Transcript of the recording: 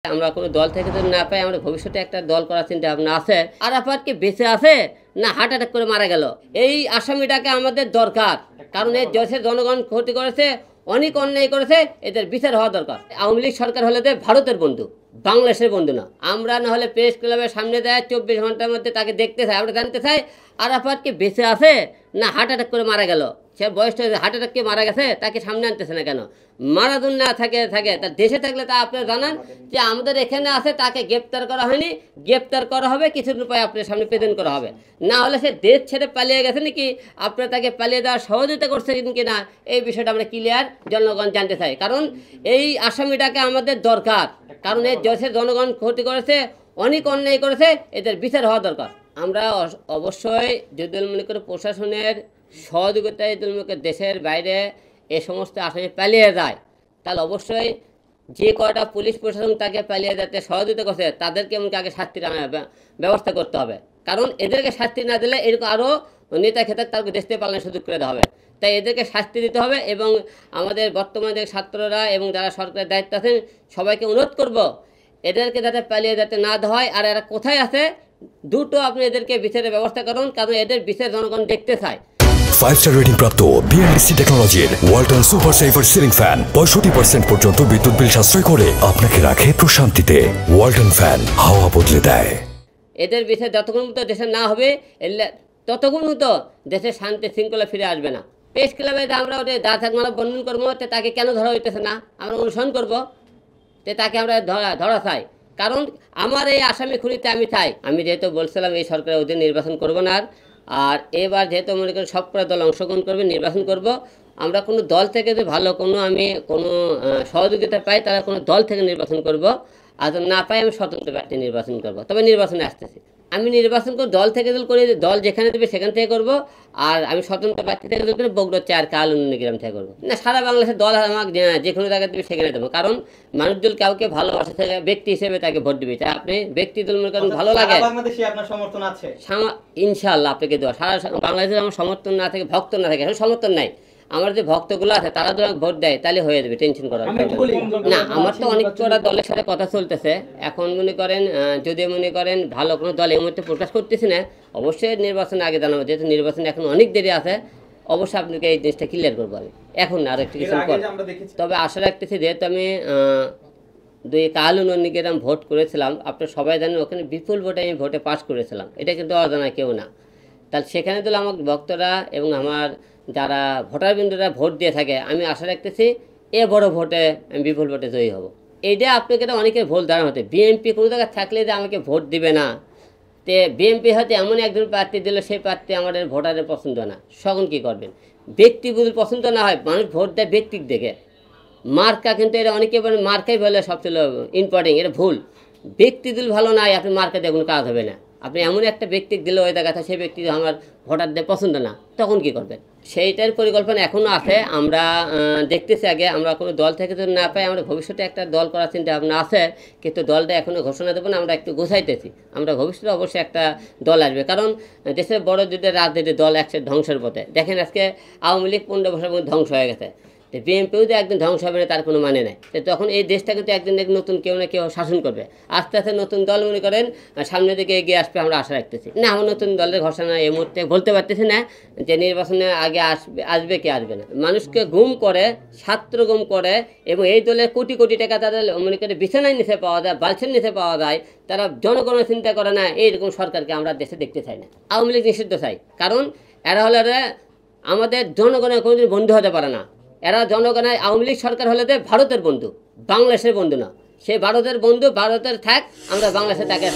আমরা কোনো দল থেকে যদি না পাই, আমরা ভবিষ্যতে একটা দল করার চিন্তা ভাবনা আছে। আরাফাত কি বেঁচে আছে না হার্ট অ্যাটাক করে মারা গেল? এই আসামিটাকে আমাদের দরকার, কারণ এই দেশের জনগণ ক্ষতি করেছে, অনেক অন্যায় করেছে, এদের বিচার হওয়া দরকার। আওয়ামী লীগ সরকার হলে ভারতের বন্ধু, বাংলাদেশের বন্ধু না। আমরা না হলে প্রেস ক্লাবের সামনে দেয় 24 ঘন্টার মধ্যে তাকে দেখতে চাই, আমরা জানতে চাই আরাফাত কি বেঁচে আছে না হার্ট অ্যাটাক করে মারা গেল? সে বয়সটা হার্ট অ্যাটাক কে মারা গেছে, তাকে সামনে আনতেছে না কেন? মারাদুন না থাকে তার দেশে থাকলে তা আপনারা জানান যে আমাদের এখানে আছে, তাকে গ্রেপ্তার করা হয়নি, গ্রেপ্তার করা হবে, কিছু উপায় আপনার সামনে প্রেজেন্ট করা হবে। না হলে সে দেশ ছেড়ে পালিয়ে গেছে নাকি, আপনারা তাকে পালিয়ে দেওয়ার সহযোগিতা করছে কি না, এই বিষয়টা আমরা ক্লিয়ার জনগণ জানতে চাই। কারণ এই আসামিটাকে আমাদের দরকার, কারণ এই দেশের জনগণ ক্ষতি করেছে, অনেক অন্যায় করেছে, এদের বিচার হওয়া দরকার। আমরা অবশ্যই যদি মনে করি প্রশাসনের সহযোগিতায় যদি মনে করি দেশের বাইরে এ সমস্ত আসামি পালিয়ে যায়, তাহলে অবশ্যই যে কয়টা পুলিশ প্রশাসন তাকে পালিয়ে যেতে সহযোগিতা করছে তাদেরকে এমনকি আগে শাস্তির ব্যবস্থা করতে হবে। কারণ এদেরকে শাস্তি না দিলে এরকম আরও নেতা খেতে তাকে দেশ থেকে পালানোর সুযোগ করে দেওয়া হবে। তাই এদেরকে শাস্তি দিতে হবে। এবং আমাদের বর্তমানে যে ছাত্ররা এবং যারা সরকারের দায়িত্ব আছেন সবাইকে অনুরোধ করব, এদেরকে যাতে পালিয়ে যেতে না দেওয়া হয়। আর এরা কোথায় আছে দ্রুত আপনি এদেরকে বিচারের ব্যবস্থা করুন, কারণ এদের বিচার জনগণ দেখতে চায়। 5-star রেটিং প্রাপ্ত বিএনডিসি টেকনোলজির Walton super saver ceiling fan 65% পর্যন্ত বিদ্যুৎ বিল সাশ্রয় করে আপনাকে রাখে প্রশান্তিতে। ওয়ালটন ফ্যান হাওয়া বদলে দেয়। এদের বিচার যতক্ষণ মতো দেশে না হবে, ততক্ষণ মতো দেশের শান্তি শৃঙ্খলা ফিরে আসবে না। প্রেস ক্লাবে আমরা ওটা যা থাকবো আমরা বর্ণন করবো, তাকে কেন ধরা হইতেছে না আমরা অনুসরণ করবো, তাকে আমরা ধরা চাই। কারণ আমার এই আসামি খুনিতে আমি চাই। আমি যেহেতু বলছিলাম এই সরকারের অধীনে নির্বাচন করবো না, আর এবার যেহেতু মনে করি সব দল অংশগ্রহণ করবে, নির্বাচন করব। আমরা কোনো দল থেকে যদি ভালো আমি কোনো সহযোগিতা পাই, তারা কোনো দল থেকে নির্বাচন করব। আর না পাই আমি স্বতন্ত্র প্রার্থী নির্বাচন করব। তবে নির্বাচনে আসতেছি, আমি নির্বাচন করে দল থেকে করি, দল যেখানে দেবে সেখান থেকে করব। আর আমি স্বতন্ত্র প্রার্থী থেকে করে বগুড়া 4 কালুন্নিগ্রাম থেকে করবো না। সারা বাংলাদেশের দল আমাকে যে কোনো জায়গায় দেবে সেখানে দেবো। কারণ মানুষজন কাউকে ভালোবাসে থেকে ব্যক্তি হিসেবে তাকে ভোট দিবে। তাই আপনি ব্যক্তি দল মনে করেন ভালো লাগে, ইনশাআল্লাহ আপনাকে দেওয়া। সারা বাংলাদেশে আমার সমর্থন না থাকে, ভক্ত না থাকে, এখন সমর্থন নাই। আমার যে ভক্তগুলো আছে তারা যদি ভোট দেয় তাহলে হয়ে যাবে, টেনশন করার না। আমার তো অনেক কটা দলের সাথে কথা চলতেছে। এখন মনে করেন যদি মনে করেন ভালো কোনো দল এই মুহূর্তে প্রকাশ করতেছি না, অবশ্যই নির্বাচনের আগে জানাবো। যেহেতু নির্বাচন এখন অনেক দেরি আছে, অবশ্যই আপনাকে এই জিনিসটা ক্লিয়ার করবো আমি এখন না, আর একটু কিছু পর। তবে আশা রাখতেছি, যেহেতু আমি 2 কালুন্নিগ্রাম ভোট করেছিলাম, আপনারা সবাই জানেন ওখানে বিপুল ভোটে আমি ভোটে পাস করেছিলাম, এটা কিন্তু অজানা কেউ না। তাহলে সেখানে তো আমার ভক্তরা এবং আমার যারা ভোটারবৃন্দরা ভোট দিয়ে থাকে, আমি আশা রাখতেছি এ বড় ভোটে আমি বিপুল ভোটে জয়ী হব। এইটা আপনাকে তো অনেকের ভুল ধারণা হতে, বিএনপি কোনো জায়গায় থাকলে যে আমাকে ভোট দিবে না, তে বিএনপি হয়তো এমন একজন প্রার্থী দিল সেই প্রার্থী আমাদের ভোটারের পছন্দ না, তখন কী করবেন? ব্যক্তি যদি পছন্দ না হয়, মানুষ ভোট দেয় ব্যক্তিক দেখে। মার্কা কিন্তু এটা অনেকে বলে মার্কাই বলে সবচেয়ে ইম্পর্টেন্ট, এটা ভুল। ব্যক্তি দিল ভালো নাই, আপনি মার্কা দিয়ে কোনো কাজ হবে না। আপনি এমন একটা ব্যক্তি দিলে ওই জায়গাটা সেই ব্যক্তি আমার ভোটারদের পছন্দ না, তখন কি করবেন? সেইটার পরিকল্পনা এখনও আছে। আমরা দেখতেছি আগে আমরা কোনো দল থেকে যদি না পাই, আমরা ভবিষ্যতে একটা দল করার চিন্তা ভাবনা আছে, কিন্তু দলটা এখনও ঘোষণা দেবো না, আমরা একটু গোছাইতেছি। আমরা ভবিষ্যতে অবশ্যই একটা দল আসবে, কারণ দেশের বড় যদি রাজনীতি দল একসাথে ধ্বংসের পথে। দেখেন আজকে আওয়ামী লীগ 15 বছরের মধ্যে ধ্বংস হয়ে গেছে, বিএনপিও যে একদিন ধ্বংস হবে না তার কোনো মানে নেই। তখন এই দেশটা কিন্তু একদিন নতুন কেউ না কেউ শাসন করবে। আস্তে আস্তে নতুন দল মনে করেন সামনের দিকে এগিয়ে আসবে, আমরা আশা রাখতেছি। না, আমার নতুন দলের ঘোষণা এই মুহূর্তে বলতে পারতেছি না যে নির্বাচনে আগে আসবে কি আসবে না। মানুষকে গুম করে, ছাত্র গুম করে, এবং এই দলের কোটি কোটি টাকা তাদের মনে করে বিছানায় নিচে পাওয়া যায়, বালছের নিচে পাওয়া যায়। তারা জনগণের চিন্তা করে না, এইরকম সরকারকে আমরা দেশে দেখতে চাই না। আওয়ামী লীগ নিষিদ্ধ চাই, কারণ এরা হলে আমাদের জনগণের কোনোদিন বন্ধু হতে পারে না। এরা জনগণের, আওয়ামী লীগ সরকার হলে ভারতের বন্ধু, বাংলাদেশের বন্ধু না। সে ভারতের বন্ধু, ভারতের থাক, আমরা বাংলাদেশে তাকে